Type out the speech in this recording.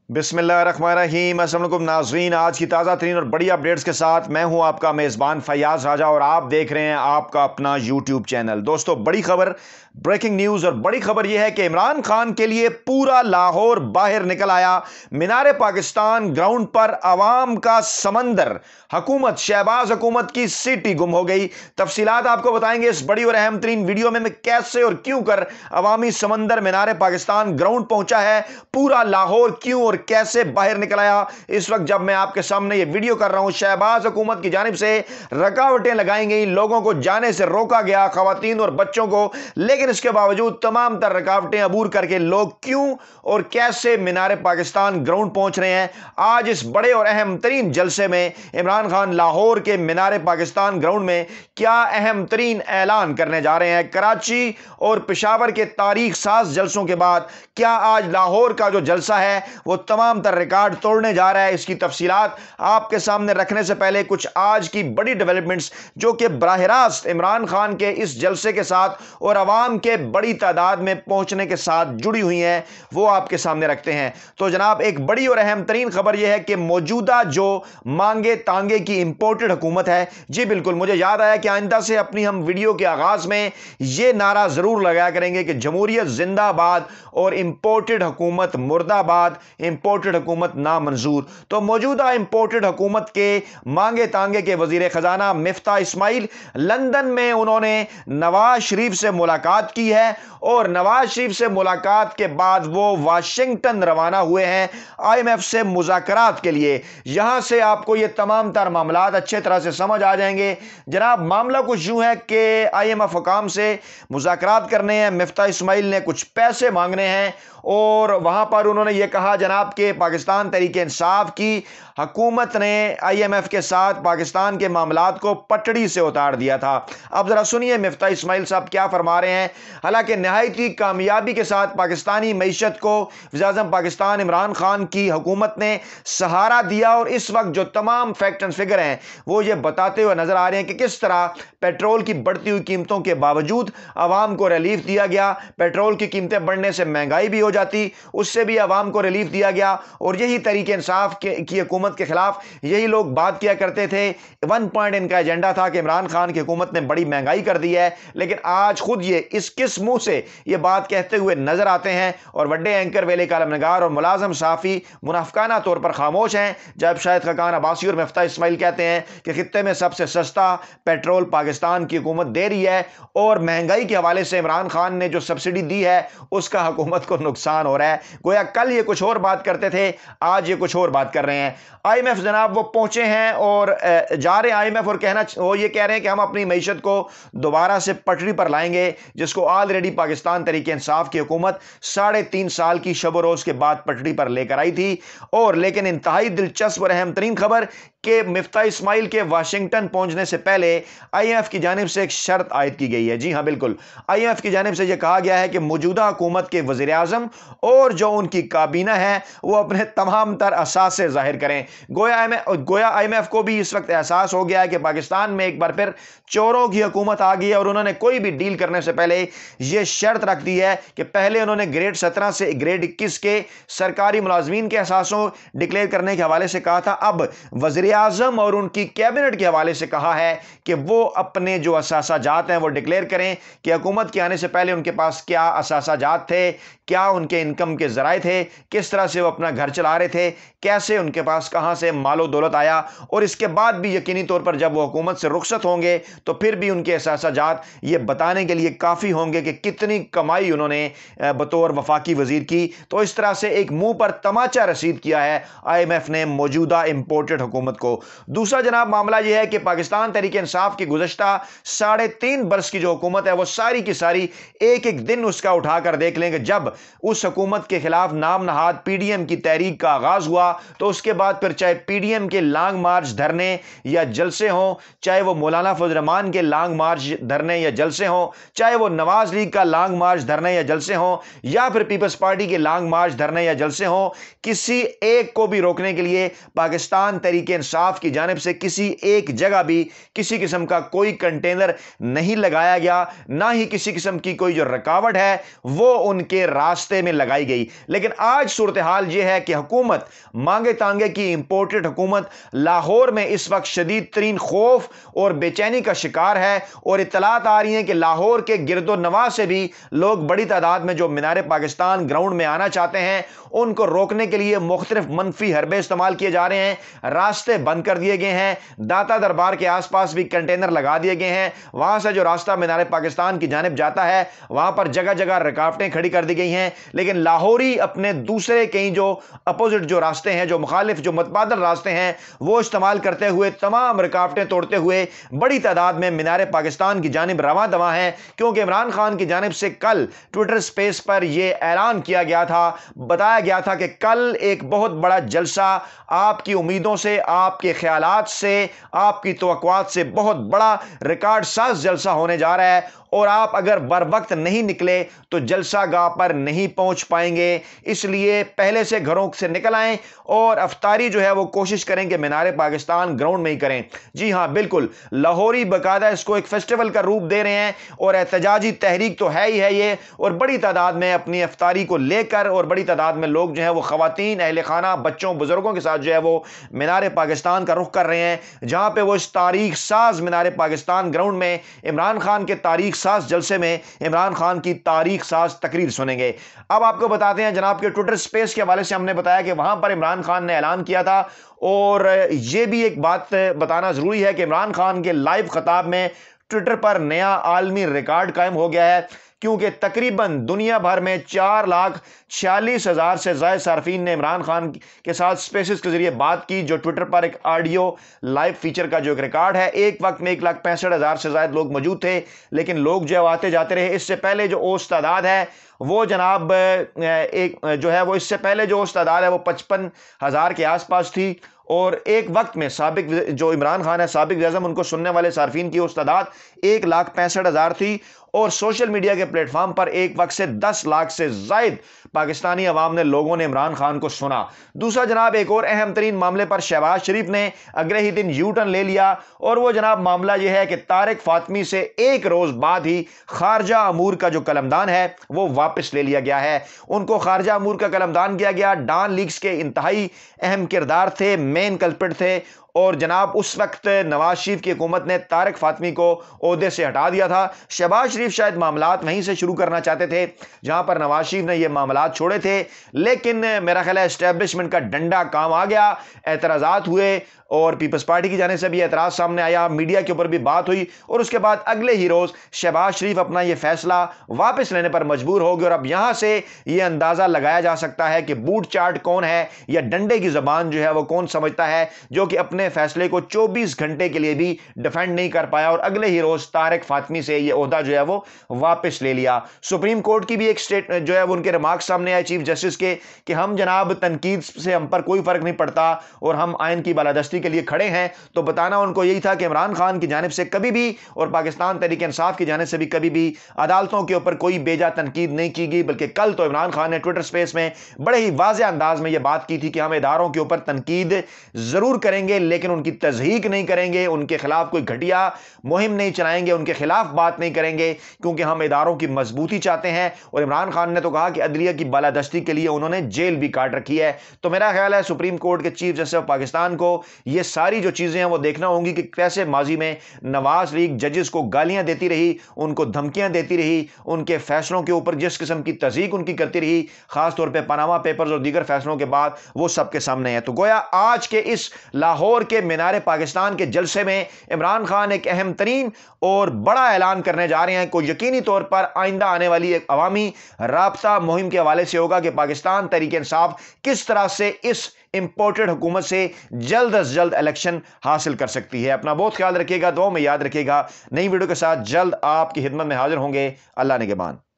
बिस्मिल्लाहिर्रहमानिर्रहीम। अस्सलाम वालेकुम नाज़रीन, आज की ताज़ा तरीन और बड़ी अपडेट्स के साथ मैं हूं आपका मेज़बान फैयाज़ राजा और आप देख रहे हैं आपका अपना यूट्यूब चैनल। दोस्तों, बड़ी खबर, ब्रेकिंग न्यूज़ और बड़ी खबर यह है कि इमरान खान के लिए पूरा लाहौर बाहर निकल आया। मीनार पाकिस्तान ग्राउंड पर अवाम का समंदर, हुकूमत, शहबाज हुकूमत की सिटी गुम हो गई। तफसीलात आपको बताएंगे इस बड़ी और अहम तरीन वीडियो में मैं कैसे और क्यों कर अवामी समंदर मीनार पाकिस्तान ग्राउंड पहुंचा है, पूरा लाहौर क्यों और कैसे बाहर निकल आया। इस वक्त जब मैं आपके सामने ये वीडियो कर रहा हूं, शहबाज हुकूमत की जानिब से रुकावटें लगाई गई, लोगों को जाने से रोका गया, खवातीन और बच्चों को, लेकिन इसके बावजूद तमाम तर रुकावटें अबूर करके लोग क्यों और कैसे मीनार पाकिस्तान ग्राउंड पहुंच रहे हैं। आज इस बड़े और अहम तरीन जलसे में इमरान खान लाहौर के मीनार पाकिस्तान ग्राउंड में क्या अहम तरीन ऐलान करने जा रहे हैं। कराची और पेशावर के तारीख साज जलसों के बाद क्या आज लाहौर का जो जलसा है वो तमाम तर रिकॉर्ड तोड़ने जा रहा है। इसकी तफसीलात आपके सामने रखने से पहले कुछ आज की बड़ी डेवलपमेंट्स जो कि बराह रास्त इमरान खान के इस जलसे के साथ और अवाम के बड़ी तादाद में पहुंचने के साथ जुड़ी हुई हैं वो आपके सामने रखते हैं। तो जनाब, एक बड़ी और अहम तरीन खबर यह है कि मौजूदा जो मांगे तांगे की इंपोर्टेड हुकूमत है, जी बिल्कुल, मुझे याद आया कि आइंदा से अपनी हम वीडियो के आगाज में यह नारा जरूर लगाया करेंगे कि जमहूरियत जिंदाबाद और इंपोर्टेड हुकूमत मुर्दाबाद, इंपोर्टेड हुकूमत नामंजूर। तो मौजूदा इंपोर्टेड हुकूमत के मांगे तांगे के वजीर खजाना मिफ्ता इस्माइल लंदन में उन्होंने नवाज शरीफ से मुलाकात की है और नवाज शरीफ से मुलाकात के बाद वो वाशिंगटन रवाना हुए हैं IMF से मुज़ाकरात के लिए। यहां से आपको ये तमाम तर मामलात अच्छे तरह से समझ आ जाएंगे। जनाब, मामला कुछ यूं है कि IMF हुकाम से मुज़ाकरात करने हैं, मिफ्ता इस्माइल ने कुछ पैसे मांगने हैं और वहां पर उन्होंने ये कहा जनाब के पाकिस्तान तहरीक इंसाफ की हुकूमत ने IMF के साथ पाकिस्तान के मामलात को पटड़ी से उतार दिया था। अब जरा सुनिए मिफ्ता इस्माइल साहब क्या फरमा रहे हैं। हालांकि नहायत ही कामयाबी के साथ पाकिस्तानी मईशत को वज़ीर-ए-आज़म पाकिस्तान इमरान खान की हुकूमत ने सहारा दिया और इस वक्त जो तमाम फैक्ट एंड फिगर हैं वो ये बताते हुए नजर आ रहे हैं कि किस तरह पेट्रोल की बढ़ती हुई कीमतों के बावजूद आवाम को रिलीफ दिया गया। पेट्रोल की कीमतें बढ़ने से महंगाई भी हो जाती, उससे भी आवाम को रिलीफ दिया गया और यही तरीके इंसाफ की हुकूमत के खिलाफ यही लोग बात किया करते थे। वन पॉइंट इनका एजेंडा था कि इमरान खान की हुकूमत ने बड़ी महंगाई कर दी है, लेकिन आज खुद ये इस किस मुंह से ये बात कहते हुए नजर आते हैं और बड़े एंकर, वेले कालमनगार और मुलाजम साफी मुनाफकाना तौर पर खामोश हैं जब शाहिद खाकान अब्बासी और मिफ्ता इस्माइल कहते हैं कि खित्ते में सबसे सस्ता पेट्रोल पाकिस्तान की हुकूमत दे रही है और महंगाई के हवाले से इमरान खान ने जो सब्सिडी दी है उसका हुकूमत को नुकसान हो रहा है। गोया कल ये कुछ और बात करते थे, आज ये कुछ और बात कर रहे हैं। IMF जनाब वो पहुंचे हैं और जा रहे हैं IMF और वो ये कह रहे हैं कि हम अपनी मईशत को दोबारा से पटरी पर लाएंगे, जिसको ऑलरेडी पाकिस्तान तहरीक इंसाफ की हुकूमत 3.5 साल की शब रोज के बाद पटरी पर लेकर आई थी। और लेकिन इंतहाई दिलचस्प और अहम तरीन खबर कि मिफ्ता इस्माइल के वाशिंगटन पहुंचने से पहले IMF की जानिब से एक शर्त आयद की गई है। जी हां, बिल्कुल, IMF की जानिब से यह कहा गया है कि मौजूदा हुकूमत के वजीर आजम और जो उनकी काबीना है वो अपने तमाम तर असासे जाहिर करें। गोया IMF को भी इस वक्त एहसास हो गया है कि पाकिस्तान में एक बार फिर चोरों की हुकूमत आ गई है और उन्होंने कोई भी डील करने से पहले यह शर्त रख दी है कि पहले उन्होंने ग्रेड 17 से ग्रेड 21 के सरकारी मुलाजमीन के एहसासों डिक्लेयर करने के हवाले से कहा था। अब वजीर आजम और उनकी कैबिनेट के हवाले से कहा है कि वो अपने जो असासाजात हैं वो डिक्लेयर करें कि हुकूमत के आने से पहले उनके पास क्या असासाजात थे, क्या उनके इनकम के जराए थे, किस तरह से वो अपना घर चला रहे थे, कैसे उनके पास कहां से मालो दौलत आया। और इसके बाद भी यकीनी तौर पर जब वो हुकूमत से रुखसत होंगे तो फिर भी उनके असासाजात ये बताने के लिए काफ़ी होंगे कि कितनी कमाई उन्होंने बतौर वफाकी वजीर की। तो इस तरह से एक मुंह पर तमाचा रसीद किया है IMF ने मौजूदा इंपोर्टेड हुकूमत को। दूसरा जनाब मामला यह है कि पाकिस्तान तहरीक इंसाफ की गुज़श्ता 3.5 बरस की जो हुकूमत है वो सारी की सारी एक एक दिन उसका उठाकर देख लेंगे। जब उस हुकूमत के खिलाफ नाम नहाद PDM की तहरीक का आगाज हुआ तो उसके बाद फिर चाहे PDM के लॉन्ग मार्च धरने या जलसे हों, चाहे वो मौलाना फजल रहमान के लॉन्ग मार्च धरने या जलसे हों, चाहे वो नवाज लीग का लॉन्ग मार्च धरने या जलसे हों, या फिर पीपल्स पार्टी के लॉन्ग मार्च धरने या जलसे हों, किसी एक को भी रोकने के लिए पाकिस्तान तहरीक انصاف کی جانب سے کسی ایک جگہ بھی کسی قسم کا کوئی کنٹینر نہیں لگایا گیا، نہ ہی کسی قسم کی کوئی جو رکاوٹ ہے وہ ان کے راستے میں لگائی گئی۔ لیکن آج صورتحال یہ ہے کہ حکومت مانگے تانگے کی امپورٹڈ حکومت لاہور میں اس وقت شدید ترین خوف اور بے چینی کا شکار ہے، اور اطلاعات آ رہی ہیں کہ لاہور کے گرد و نواح سے بھی لوگ بڑی تعداد میں جو مینار پاکستان گراؤنڈ میں آنا چاہتے ہیں ان کو روکنے کے لیے مختلف منفی حربے استعمال کیے جا رہے ہیں، راستے بند کر دیے گئے ہیں، داتا دربار کے آس پاس بھی کنٹینر لگا دیے گئے ہیں، وہاں سے جو راستہ مینار پاکستان کی جانب جاتا ہے وہاں پر جگہ جگہ رکاوٹیں کھڑی کر دی گئی ہیں۔ لیکن لاہوری اپنے دوسرے کئی جو اپوزٹ جو راستے ہیں، جو مخالف جو متبادل راستے ہیں وہ استعمال کرتے ہوئے تمام رکاوٹیں توڑتے ہوئے بڑی تعداد میں مینار پاکستان کی جانب رواں دواں ہیں، کیونکہ عمران خان کی جانب سے کل ٹویٹر سپیس پر یہ اعلان کیا گیا تھا، بتایا گیا تھا کہ کل ایک بہت بڑا جلسہ آپ کی امیدوں سے، آپ کے خیالات سے، آپ کی توقعات سے بہت بڑا ریکارڈ ساز جلسہ ہونے جا رہا ہے، اور آپ اگر بر وقت نہیں نکلے تو جلسہ گاہ پر نہیں پہنچ پائیں گے، اس لیے پہلے سے گھروں سے نکل آئیں اور افطاری جو ہے وہ کوشش کریں کہ مینار پاکستان گراؤنڈ میں ہی کریں۔ جی ہاں بالکل، لاہوری باقاعدہ اس کو ایک فیسٹیول کا روپ دے رہے ہیں، اور احتجاجی تحریک تو ہے ہی ہے یہ، اور بڑی تعداد میں اپنی افطاری کو لے کر اور بڑی تعداد میں لوگ جو ہے وہ خواتین، اہل خانہ، بچوں، بزرگوں کے ساتھ جو ہے وہ مینار پاکستان کا رخ کر رہے ہیں، جہاں پہ وہ اس تاریخ ساز مینار پاکستان گراؤنڈ میں عمران خان کے تاریخ ساز جلسے میں عمران خان کی تاریخ ساز تقریر سنیں گے۔ اب آپ کو بتاتے ہیں جناب کے ٹویٹر سپیس کے حوالے سے ہم نے بتایا کہ وہاں پر عمران خان نے اعلان کیا تھا، اور یہ بھی ایک بات بتانا ضروری ہے کہ عمران خان کے لائیو خطاب میں ٹویٹر پر نیا عالمی ریکارڈ قائم ہو گیا ہے، کیونکہ تقریباً دنیا بھر میں 4,46,000 سے زائد صارفین نے عمران خان کے ساتھ سپیسز کے ذریعے بات کی، جو ٹویٹر پر ایک آڈیو لائیو فیچر کا جو ایک ریکارڈ ہے۔ ایک وقت میں 1,65,000 سے زائد لوگ موجود تھے، لیکن لوگ جو آتے جاتے رہے۔ اس سے پہلے جو اوسط تعداد ہے وہ جناب اس سے پہلے جو اوسط تعداد ہے وہ 55,000 کے آس پاس تھی، اور ایک وقت میں سابق جو عمران خان ہے سابق اعظم، ان کو سننے والے صارفین کی اوسط تعداد 1,65,000 تھی، اور سوشل میڈیا کے پلیٹ فارم پر ایک وقت سے 10 لاکھ سے زائد پاکستانی عوام نے لوگوں نے عمران خان کو سنا۔ دوسرا جناب ایک اور اہم ترین معاملے پر شہباز شریف نے اگلے ہی دن یو ٹرن لے لیا، اور وہ جناب معاملہ یہ ہے کہ طارق فاطمی سے ایک روز بعد ہی خارجہ امور کا جو قلمدان ہے وہ واپس لے لیا گیا ہے۔ ان کو خارجہ امور کا قلمدان کیا گیا، ڈان لیکس کے انتہائی اہم کردار تھے، مین کلپرٹ تھے، اور جناب اس وقت نواز شریف کی حکومت نے طارق فاطمی کو عہدے سے ہٹا دیا تھا۔ شہباز شریف شاید معاملات وہیں سے شروع کرنا چاہتے تھے جہاں پر نواز شریف نے یہ معاملات چھوڑے تھے، لیکن میرا خیال ہے اسٹیبلشمنٹ کا ڈنڈا کام آ گیا، اعتراضات ہوئے، اور پیپلز پارٹی کی جانب سے بھی اعتراض سامنے آیا، میڈیا کے اوپر بھی بات ہوئی، اور اس کے بعد اگلے ہی روز شہباز شریف اپنا یہ فیصلہ واپس لینے پر مجبور ہو گئے، اور اب یہاں سے یہ اندازہ لگایا جا سکتا ہے کہ بوٹ چاٹ کون ہے یا ڈنڈے کی زبان جو ہے وہ کون سمجھتا ہے، جو کہ اپنے فیصلے کو 24 گھنٹے کے لیے بھی ڈیفینڈ نہیں کر پایا، اور اگلے ہی روز طارق فاطمی سے یہ عہدہ جو ہے وہ واپس لے لیا۔ سپریم کورٹ کی بھی ایک جو ہے وہ ان کے ریمارکس سامنے آئے چیف جسٹس کے کہ ہم جناب تنقید سے ہم پر کوئی فرق نہیں پڑتا اور ہم آئین کی بالادستی کے لیے کھڑے ہیں، تو بتانا ان کو یہی تھا کہ عمران خان کی جانب سے کبھی بھی اور پاکستان تحریک انصاف کی جانب سے بھی کبھی بھی عدالتوں کے اوپر کوئی بیجا تنقید نہیں کی گئی، بلکہ کل تو عمران خان نے ٹویٹر سپیس میں بڑے ہی واضح انداز میں یہ بات کی تھی کہ ہم اداروں کے اوپر تنقید ضرور کریں گے لیکن ان کی تضحیق نہیں کریں گے، ان کے خلاف کوئی گھٹیا مہم نہیں چلائیں گے، ان کے خلاف بات نہیں کریں گے، کیونکہ ہم اداروں کی مضبوطی چاہتے ہیں۔ اور عمران خان نے تو کہا کہ عدلیہ کی بالادستی کے لیے انہوں نے جیل بھی کاٹ رکھی ہے۔ تو میرا خیال ہے سپریم کورٹ کے چیف جسٹس آف پاکستان کو یہ ساری جو چیزیں ہیں وہ دیکھنا ہوں گی کہ کیسے ماضی میں نواز لیگ ججز کو گالیاں دیتی رہی، ان کو دھمکیاں دیتی رہی، ان کے فیصلوں کے اوپر جس قسم کی تضحیق ان کی کرتی رہی، خاص طور پہ پاناما پیپرز اور دیگر فیصلوں کے بعد، وہ سب کے سامنے ہے۔ تو گویا آج کے اس لاہور کے مینار پاکستان کے جلسے میں عمران خان ایک اہم ترین اور بڑا اعلان کرنے جا رہے ہیں، کو یقینی طور پر آئندہ آنے والی ایک عوامی رابطہ مہم کے حوالے سے ہوگا کہ پاکستان تحریک انصاف کس طرح سے اس امپورٹڈ حکومت سے جلد از جلد الیکشن حاصل کر سکتی ہے۔ اپنا بہت خیال رکھیے گا، دعاؤں میں یاد رکھیے گا۔ نئی ویڈیو کے ساتھ جلد آپ کی خدمت میں حاضر ہوں گے۔ اللہ نگہبان۔